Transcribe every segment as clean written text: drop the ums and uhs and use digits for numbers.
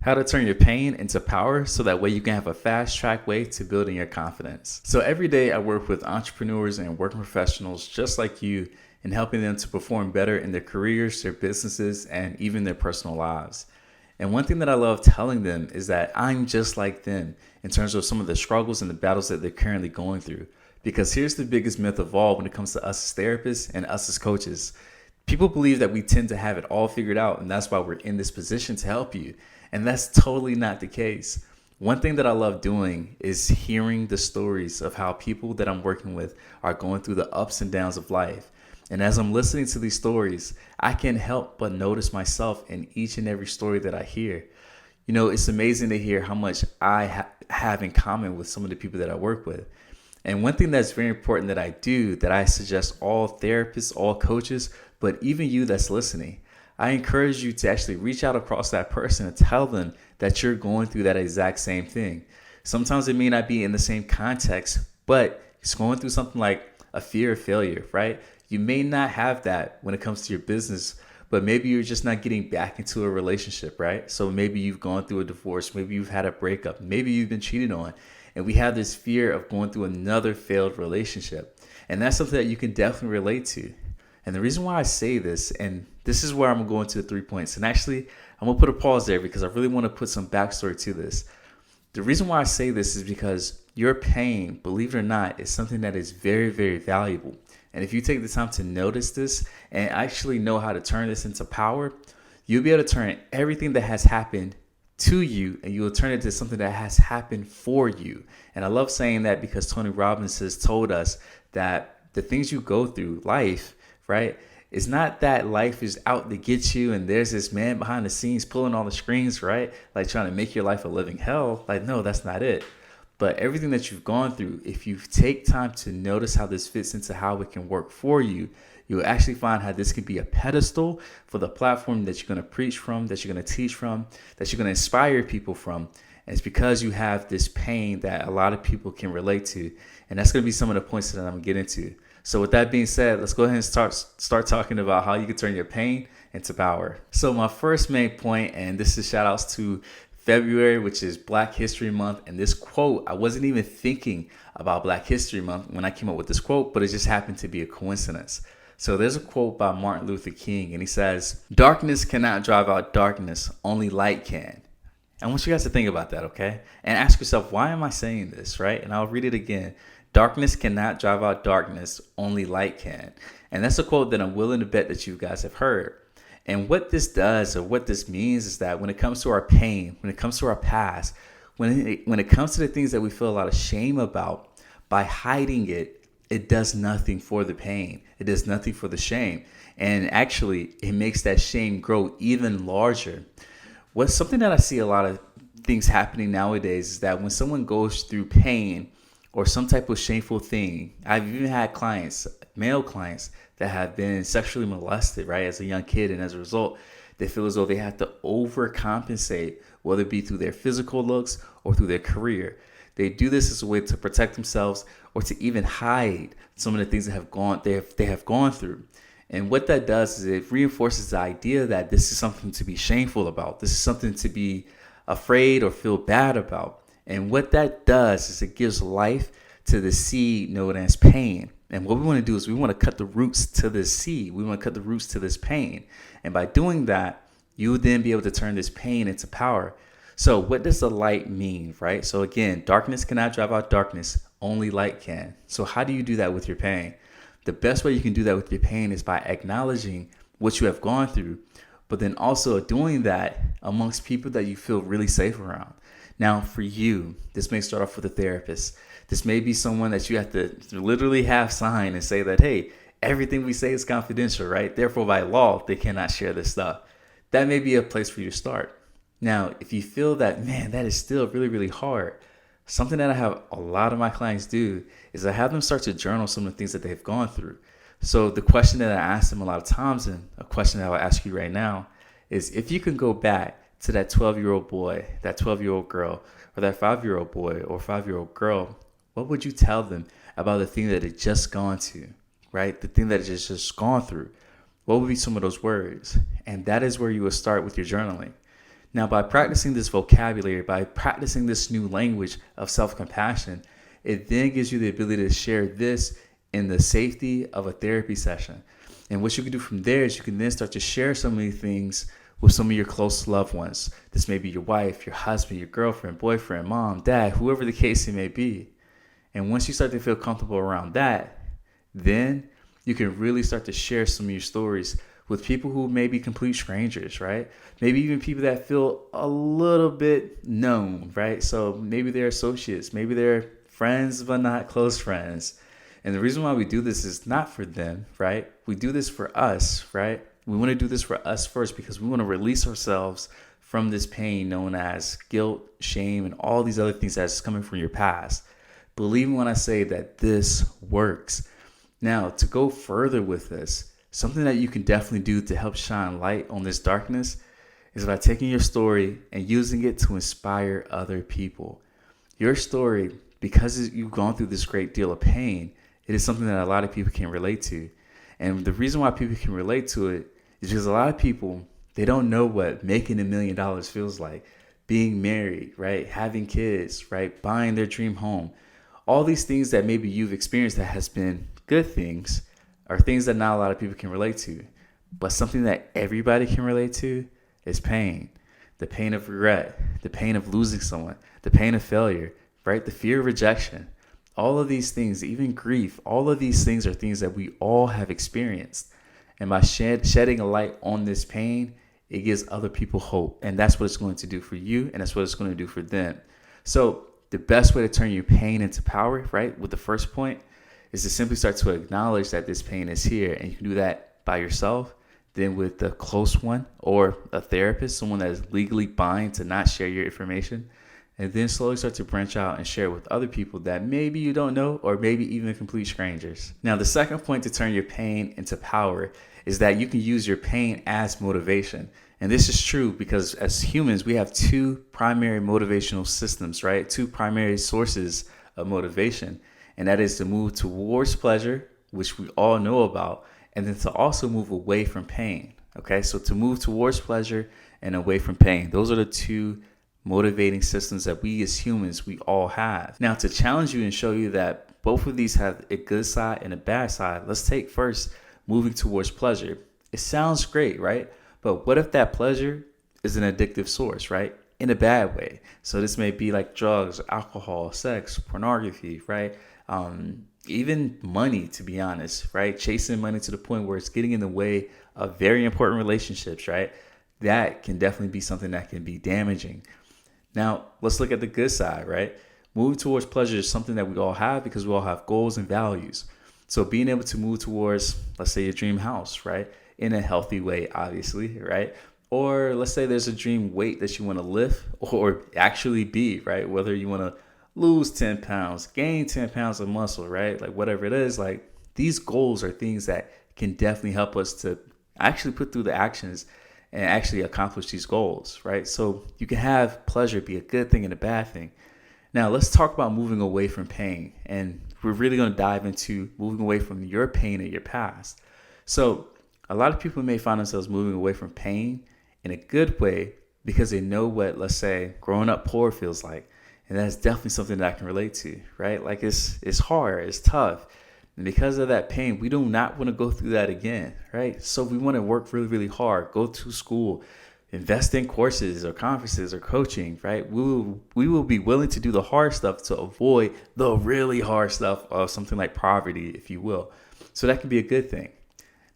How to turn your pain into power so that way you can have a fast track way to building your confidence. So every day I work with entrepreneurs and working professionals just like you and helping them to perform better in their careers, their businesses, and even their personal lives. And one thing that I love telling them is that I'm just like them in terms of some of the struggles and the battles that they're currently going through. Because here's the biggest myth of all when it comes to us as therapists and us as coaches. People believe that we tend to have it all figured out, and that's why we're in this position to help you. And that's totally not the case. One thing that I love doing is hearing the stories of how people that I'm working with are going through the ups and downs of life. And as I'm listening to these stories, I can't help but notice myself in each and every story that I hear. You know, it's amazing to hear how much I have in common with some of the people that I work with. And one thing that's very important that I do, that I suggest all therapists, all coaches, but even you that's listening, I encourage you to actually reach out across that person and tell them that you're going through that exact same thing. Sometimes it may not be in the same context, but it's going through something like a fear of failure, right? You may not have that when it comes to your business, but maybe you're just not getting back into a relationship, right? So maybe you've gone through a divorce, maybe you've had a breakup, maybe you've been cheated on, and we have this fear of going through another failed relationship. And that's something that you can definitely relate to. And the reason why I say this, and this is where I'm going to go into the 3 points. And actually, I'm going to put a pause there because I really want to put some backstory to this. The reason why I say this is because your pain, believe it or not, is something that is very, very valuable. And if you take the time to notice this and actually know how to turn this into power, you'll be able to turn everything that has happened to you and you will turn it into something that has happened for you. And I love saying that because Tony Robbins has told us that the things you go through, life, right? It's not that life is out to get you and there's this man behind the scenes pulling all the strings, right? Like trying to make your life a living hell. Like, no, that's not it. But everything that you've gone through, if you take time to notice how this fits into how it can work for you, you'll actually find how this can be a pedestal for the platform that you're going to preach from, that you're going to teach from, that you're going to inspire people from. And it's because you have this pain that a lot of people can relate to. And that's going to be some of the points that I'm going to get into. So with that being said, let's go ahead and start talking about how you can turn your pain into power. So my first main point, and this is shout outs to February, which is Black History Month. And this quote, I wasn't even thinking about Black History Month when I came up with this quote, but it just happened to be a coincidence. So there's a quote by Martin Luther King, and he says, "Darkness cannot drive out darkness, only light can." I want you guys to think about that, okay? And ask yourself, why am I saying this, right? And I'll read it again. Darkness cannot drive out darkness, only light can. And that's a quote that I'm willing to bet that you guys have heard. And what this does, or what this means, is that when it comes to our pain, when it comes to our past, when it comes to the things that we feel a lot of shame about, by hiding it, it does nothing for the pain. It does nothing for the shame. And actually, it makes that shame grow even larger. What's something that I see a lot of things happening nowadays is that when someone goes through pain or some type of shameful thing, I've even had clients, male clients, that have been sexually molested, right, as a young kid. And as a result, they feel as though they have to overcompensate, whether it be through their physical looks or through their career. They do this as a way to protect themselves or to even hide some of the things that they have gone through. And what that does is it reinforces the idea that this is something to be shameful about. This is something to be afraid or feel bad about. And what that does is it gives life to the seed known as pain. And what we want to do is we want to cut the roots to this seed. We want to cut the roots to this pain. And by doing that, you will then be able to turn this pain into power. So what does the light mean, right? So again, darkness cannot drive out darkness. Only light can. So how do you do that with your pain? The best way you can do that with your pain is by acknowledging what you have gone through, but then also doing that amongst people that you feel really safe around. Now, for you, this may start off with a therapist. This may be someone that you have to literally have sign and say that, hey, everything we say is confidential, right? Therefore, by law, they cannot share this stuff. That may be a place for you to start. Now, if you feel that, man, that is still really, really hard, something that I have a lot of my clients do is I have them start to journal some of the things that they've gone through. So the question that I ask them a lot of times, and a question that I'll ask you right now, is if you can go back to that 12-year-old boy, that 12-year-old girl, or that 5-year-old boy or 5-year-old girl, what would you tell them about the thing that it just gone to, right? The thing that it's just gone through. What would be some of those words? And that is where you would start with your journaling. Now, by practicing this vocabulary, by practicing this new language of self-compassion, it then gives you the ability to share this in the safety of a therapy session. And what you can do from there is you can then start to share so many things with some of your close loved ones. This may be your wife, your husband, your girlfriend, boyfriend, mom, dad, whoever the case it may be. And once you start to feel comfortable around that, then you can really start to share some of your stories with people who may be complete strangers, right? Maybe even people that feel a little bit known, right? So maybe they're associates, maybe they're friends, but not close friends. And the reason why we do this is not for them, right? We do this for us, right? We want to do this for us first because we want to release ourselves from this pain known as guilt, shame, and all these other things that's coming from your past. Believe me when I say that this works. Now, to go further with this, something that you can definitely do to help shine light on this darkness is by taking your story and using it to inspire other people. Your story, because you've gone through this great deal of pain, it is something that a lot of people can relate to. And the reason why people can relate to it is because a lot of people, they don't know what making $1 million feels like, being married, right? Having kids, right? Buying their dream home. All these things that maybe you've experienced that has been good things are things that not a lot of people can relate to. But something that everybody can relate to is pain. The pain of regret, the pain of losing someone, the pain of failure, right? The fear of rejection. All of these things, even grief, all of these things are things that we all have experienced. And by shedding a light on this pain, it gives other people hope. And that's what it's going to do for you, and that's what it's going to do for them. So the best way to turn your pain into power, right, with the first point, is to simply start to acknowledge that this pain is here. And you can do that by yourself, then with a close one or a therapist, someone that is legally bound to not share your information. And then slowly start to branch out and share with other people that maybe you don't know, or maybe even complete strangers. Now, the second point to turn your pain into power is that you can use your pain as motivation. And this is true because as humans, we have two primary motivational systems, right? Two primary sources of motivation. And that is to move towards pleasure, which we all know about, and then to also move away from pain. Okay, so to move towards pleasure and away from pain. Those are the two motivating systems that we as humans, we all have. Now, to challenge you and show you that both of these have a good side and a bad side, let's take first moving towards pleasure. It sounds great, right? But what if that pleasure is an addictive source, right? In a bad way. So this may be like drugs, alcohol, sex, pornography, right? Even money, to be honest, right? Chasing money to the point where it's getting in the way of very important relationships, right? That can definitely be something that can be damaging. Now, let's look at the good side, right? Moving towards pleasure is something that we all have because we all have goals and values. So being able to move towards, let's say, your dream house, right? In a healthy way, obviously, right? Or let's say there's a dream weight that you want to lift or actually be, right? Whether you want to lose 10 pounds, gain 10 pounds of muscle, right? Like whatever it is, like these goals are things that can definitely help us to actually put through the actions and actually accomplish these goals, right? So you can have pleasure be a good thing and a bad thing. Now let's talk about moving away from pain. And we're really going to dive into moving away from your pain and your past. So a lot of people may find themselves moving away from pain in a good way because they know what, let's say, growing up poor feels like. And that's definitely something that I can relate to, right? Like it's hard, it's tough. And because of that pain, we do not want to go through that again, right? So we want to work really, really hard, go to school, invest in courses or conferences or coaching, right? We will be willing to do the hard stuff to avoid the really hard stuff of something like poverty, if you will. So that can be a good thing.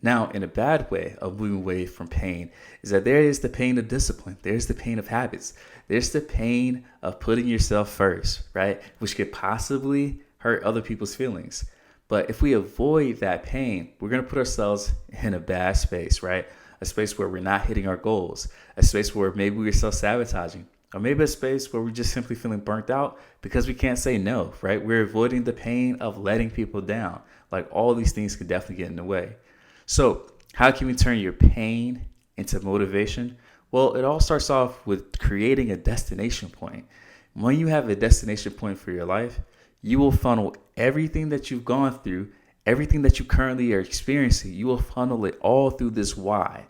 Now, in a bad way of moving away from pain is that there is the pain of discipline. There's the pain of habits. There's the pain of putting yourself first, right? Which could possibly hurt other people's feelings. But if we avoid that pain, we're going to put ourselves in a bad space, right? A space where we're not hitting our goals, a space where maybe we're self-sabotaging, or maybe a space where we're just simply feeling burnt out because we can't say no, right? We're avoiding the pain of letting people down. Like all these things could definitely get in the way. So how can we turn your pain into motivation? Well, it all starts off with creating a destination point. When you have a destination point for your life, you will funnel everything that you've gone through, everything that you currently are experiencing, you will funnel it all through this why.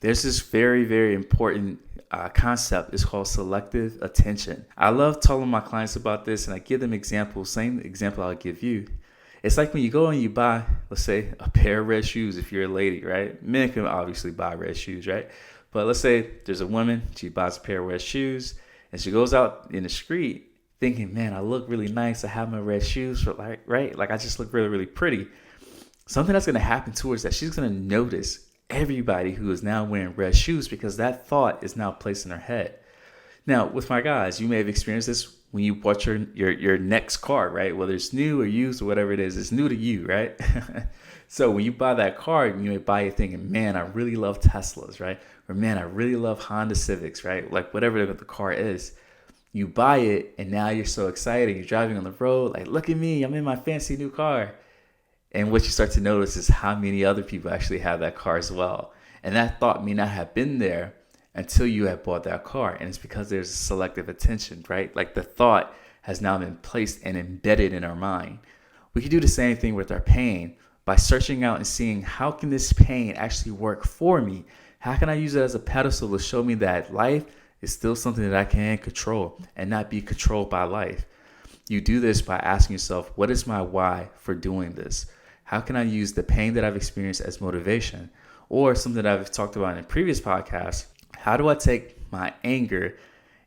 there's this very, very important concept. It's called selective attention. I love telling my clients about this, and I give them examples, same example I'll give you. It's like when you go and you buy, let's say, a pair of red shoes if you're a lady, right? Men can obviously buy red shoes, right? But let's say there's a woman, she buys a pair of red shoes, and she goes out in the street thinking, man, I look really nice. I have my red shoes, right? Like I just look really, really pretty. Something that's going to happen to her is that she's going to notice everybody who is now wearing red shoes because that thought is now placed in her head. Now, with my guys, you may have experienced this when you bought your next car, right? Whether it's new or used or whatever it is, it's new to you, right? So when you buy that car, you may buy it thinking, man, I really love Teslas, right? Or man, I really love Honda Civics, right? Like whatever the car is. You buy it and now you're so excited. You're driving on the road, like, look at me, I'm in my fancy new car. And what you start to notice is how many other people actually have that car as well. And that thought may not have been there until you have bought that car. And it's because there's a selective attention, right? Like the thought has now been placed and embedded in our mind. We can do the same thing with our pain by searching out and seeing how can this pain actually work for me? How can I use it as a pedestal to show me that life is still something that I can control and not be controlled by life? You do this by asking yourself, what is my why for doing this? How can I use the pain that I've experienced as motivation? Or something that I've talked about in previous podcasts, how do I take my anger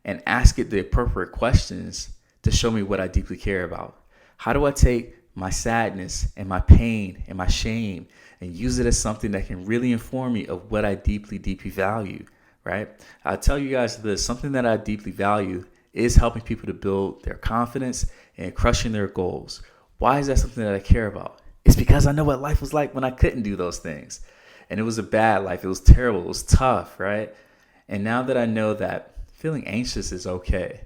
and ask it the appropriate questions to show me what I deeply care about? How do I take my sadness and my pain and my shame and use it as something that can really inform me of what I deeply, deeply value, right? I'll tell you guys this, something that I deeply value is helping people to build their confidence and crushing their goals. Why is that something that I care about? It's because I know what life was like when I couldn't do those things. And it was a bad life. It was terrible. It was tough, right? And now that I know that feeling anxious is okay,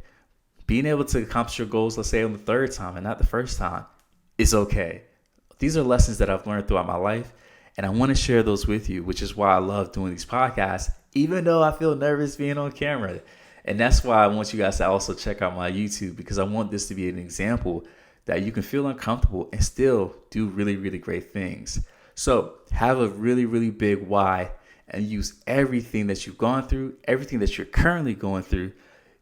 being able to accomplish your goals, let's say on the third time and not the first time, is okay. These are lessons that I've learned throughout my life, and I want to share those with you, which is why I love doing these podcasts, even though I feel nervous being on camera. And that's why I want you guys to also check out my YouTube, because I want this to be an example that you can feel uncomfortable and still do really, really great things. So have a really, really big why and use everything that you've gone through, everything that you're currently going through.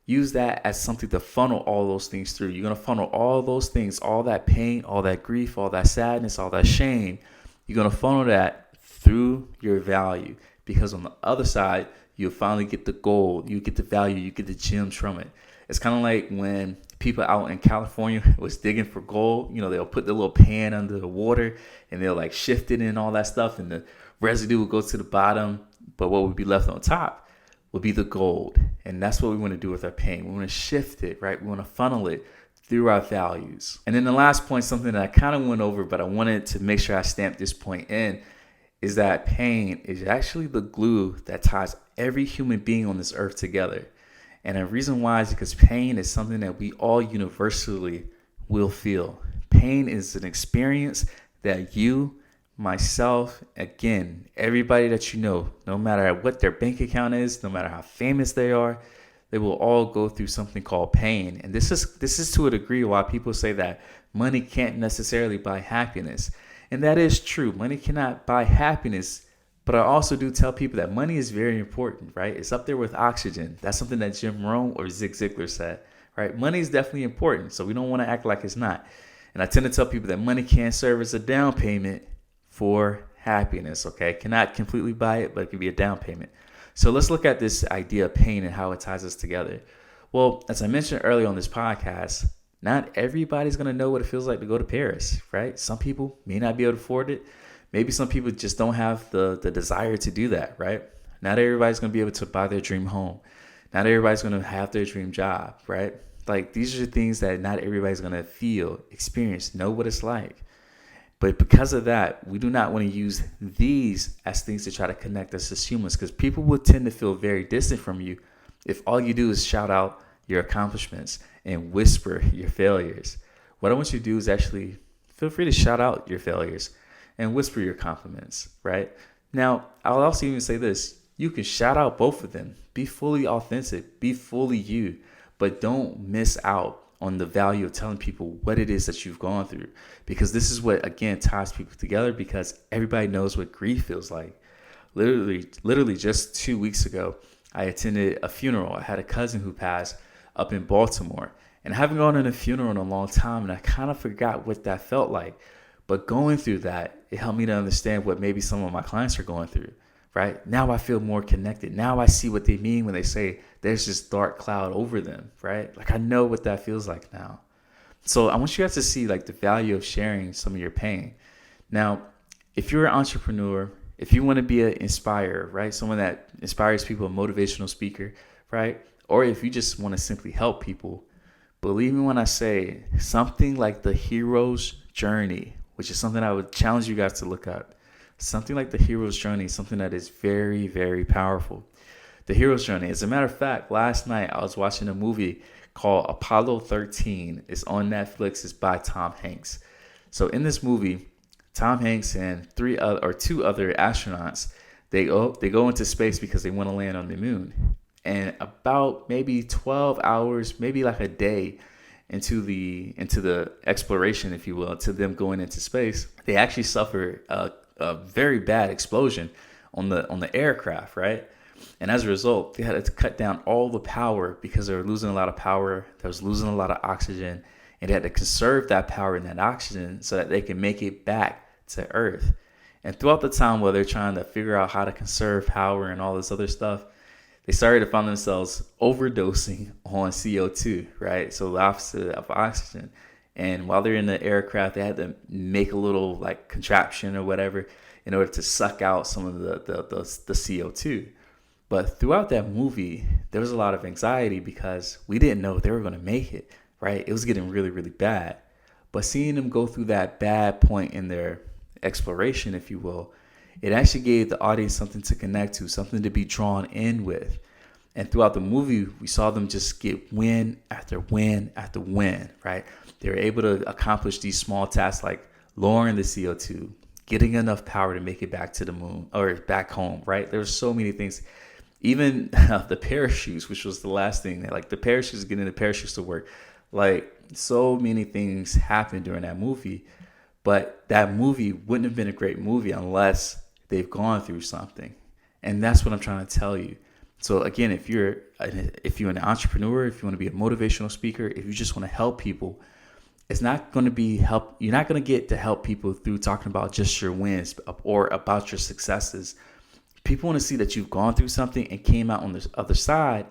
Use that as something to funnel all those things through. You're going to funnel all those things, all that pain, all that grief, all that sadness, all that shame. You're going to funnel that through your value, because on the other side, you'll finally get the gold, you get the value, you get the gems from it. It's kind of like when people out in California was digging for gold. You know, they'll put the little pan under the water and they'll like shift it and all that stuff, and the residue will go to the bottom, but what would be left on top will be the gold. And that's what we want to do with our pain. We want to shift it, right? We want to funnel it through our values. And then the last point, something that I kind of went over, but I wanted to make sure I stamped this point in, is that pain is actually the glue that ties every human being on this earth together. And the reason why is because pain is something that we all universally will feel. Pain is an experience that you, myself, again, everybody that you know, no matter what their bank account is, no matter how famous they are, they will all go through something called pain. And this is to a degree why people say that money can't necessarily buy happiness. And that is true. Money cannot buy happiness. But I also do tell people that money is very important, right? It's up there with oxygen. That's something that Jim Rohn or Zig Ziglar said, right? Money is definitely important, so we don't want to act like it's not. And I tend to tell people that money can serve as a down payment for happiness, okay? Cannot completely buy it, but it can be a down payment. So let's look at this idea of pain and how it ties us together. Well, as I mentioned earlier on this podcast, not everybody's going to know what it feels like to go to Paris, right? Some people may not be able to afford it. Maybe some people just don't have the desire to do that, right? Not everybody's going to be able to buy their dream home. Not everybody's going to have their dream job, right? Like, these are things that not everybody's going to feel, experience, know what it's like. But because of that, we do not want to use these as things to try to connect us as humans, because people will tend to feel very distant from you if all you do is shout out your accomplishments and whisper your failures. What I want you to do is actually feel free to shout out your failures and whisper your compliments, right? Now, I'll also even say this. You can shout out both of them. Be fully authentic. Be fully you. But don't miss out on the value of telling people what it is that you've gone through. Because this is what, again, ties people together, because everybody knows what grief feels like. Literally just 2 weeks ago, I attended a funeral. I had a cousin who passed up in Baltimore. And I haven't gone to a funeral in a long time, and I kind of forgot what that felt like. But going through that, it helped me to understand what maybe some of my clients are going through, right? Now I feel more connected. Now I see what they mean when they say there's this dark cloud over them, right? Like, I know what that feels like now. So I want you guys to see like the value of sharing some of your pain. Now, if you're an entrepreneur, if you want to be an inspirer, right? Someone that inspires people, a motivational speaker, right? Or if you just want to simply help people, believe me when I say something like the hero's journey, which is something I would challenge you guys to look up. Something like the hero's journey, something that is very, very powerful. The hero's journey. As a matter of fact, last night I was watching a movie called Apollo 13. It's on Netflix. It's by Tom Hanks. So in this movie, Tom Hanks and two other astronauts, they go into space because they want to land on the moon. And about maybe 12 hours, maybe like a day into the exploration, if you will, to them going into space, they actually suffer a very bad explosion on the aircraft, right? And as a result, they had to cut down all the power because they were losing a lot of power. They was losing a lot of oxygen, and they had to conserve that power and that oxygen so that they can make it back to Earth. And throughout the time while they're trying to figure out how to conserve power and all this other stuff, they started to find themselves overdosing on CO2, right? So the opposite of oxygen. And while they're in the aircraft, they had to make a little like contraption or whatever in order to suck out some of the CO2. But throughout that movie, there was a lot of anxiety because we didn't know if they were going to make it, right? It was getting really, really bad. But seeing them go through that bad point in their exploration, if you will, it actually gave the audience something to connect to, something to be drawn in with. And throughout the movie, we saw them just get win after win after win, right? They were able to accomplish these small tasks like lowering the CO2, getting enough power to make it back to the moon or back home, right? There were so many things. Even the parachutes, which was the last thing, like the parachutes, getting the parachutes to work. Like, so many things happened during that movie. But that movie wouldn't have been a great movie unless they've gone through something. And that's what I'm trying to tell you. So again, if you're an entrepreneur, if you want to be a motivational speaker, if you just want to help people, it's not going to be help. You're not going to get to help people through talking about just your wins or about your successes. People want to see that you've gone through something and came out on the other side,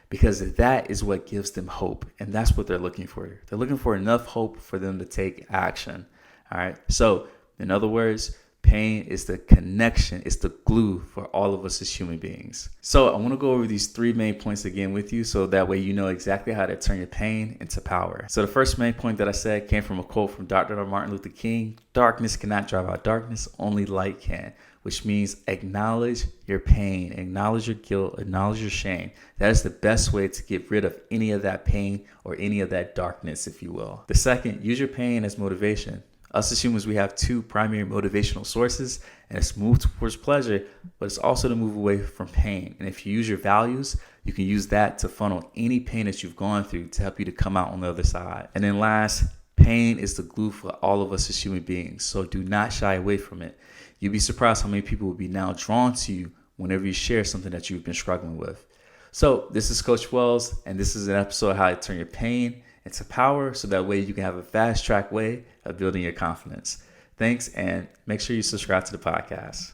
because that is what gives them hope. And that's what they're looking for. They're looking for enough hope for them to take action. All right. So in other words, pain is the connection. It's the glue for all of us as human beings. So I want to go over these 3 main points again with you, so that way you know exactly how to turn your pain into power. So the first main point that I said came from a quote from Dr. Martin Luther King. Darkness cannot drive out darkness, only light can. Which means acknowledge your pain, acknowledge your guilt, acknowledge your shame. That is the best way to get rid of any of that pain or any of that darkness, if you will. The second, use your pain as motivation. Us as humans, we have 2 primary motivational sources, and it's move towards pleasure, but it's also to move away from pain. And if you use your values, you can use that to funnel any pain that you've gone through to help you to come out on the other side. And then last, pain is the glue for all of us as human beings. So do not shy away from it. You'd be surprised how many people will be now drawn to you whenever you share something that you've been struggling with. So this is Coach Wells, and this is an episode of how to turn your pain into power, so that way you can have a fast track way of building your confidence. Thanks, and make sure you subscribe to the podcast.